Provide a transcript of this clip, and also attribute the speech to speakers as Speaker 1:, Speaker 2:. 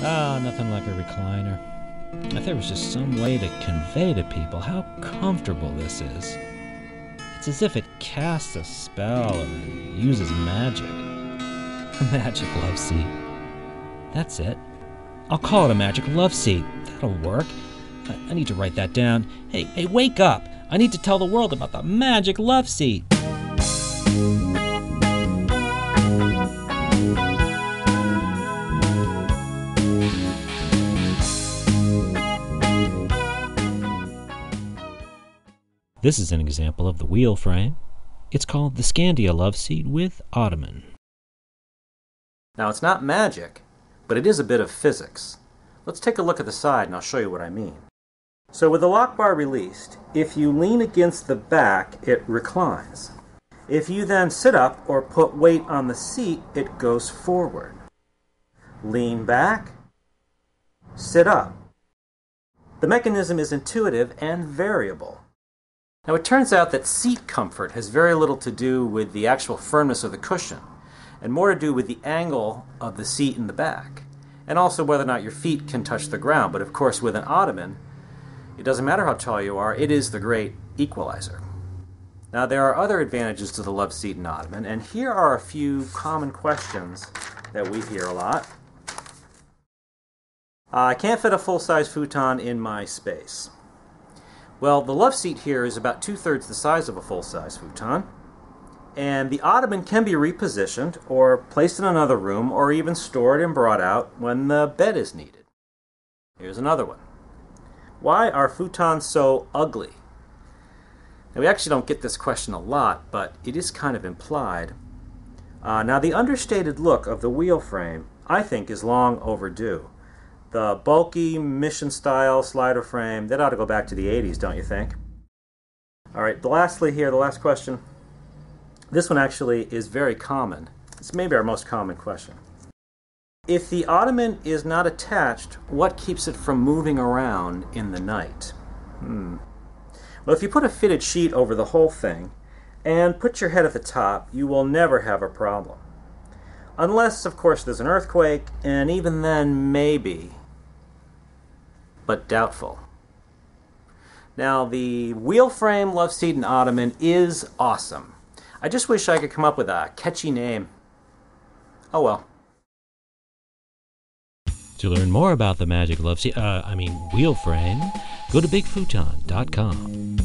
Speaker 1: Ah, nothing like a recliner. If there was just some way to convey to people how comfortable this is. It's as if it casts a spell or uses magic. A magic love seat. That's it. I'll call it a magic love seat. That'll work. I need to write that down. Hey, wake up! I need to tell the world about the magic love seat. This is an example of the wheel frame. It's called the Scandia Love Seat with Ottoman.
Speaker 2: Now it's not magic, but it is a bit of physics. Let's take a look at the side and I'll show you what I mean. So with the lock bar released, if you lean against the back, it reclines. If you then sit up or put weight on the seat, it goes forward. Lean back, sit up. The mechanism is intuitive and variable. Now it turns out that seat comfort has very little to do with the actual firmness of the cushion, and more to do with the angle of the seat in the back, and also whether or not your feet can touch the ground. But of course with an Ottoman, it doesn't matter how tall you are, it is the great equalizer. Now there are other advantages to the Loveseat and Ottoman, and here are a few common questions that we hear a lot. I can't fit a full-size futon in my space. Well, the Loveseat here is about 2/3 the size of a full-size futon, and the Ottoman can be repositioned or placed in another room or even stored and brought out when the bed is needed. Here's another one. Why are futons so ugly? Now, we actually don't get this question a lot, but it is kind of implied. Now, the understated look of the wheel frame, I think, is long overdue. The bulky mission-style slider frame, that ought to go back to the 80s, don't you think? All right, lastly here, the last question. This one actually is very common. It's maybe our most common question. If the Ottoman is not attached, what keeps it from moving around in the night? Well, if you put a fitted sheet over the whole thing and put your head at the top, you will never have a problem. Unless, of course, there's an earthquake, and even then, maybe, but doubtful. Now, the wheel frame Loveseat and Ottoman is awesome. I just wish I could come up with a catchy name. Oh well.
Speaker 1: To learn more about the magic love seat, wheel frame, go to bigfuton.com.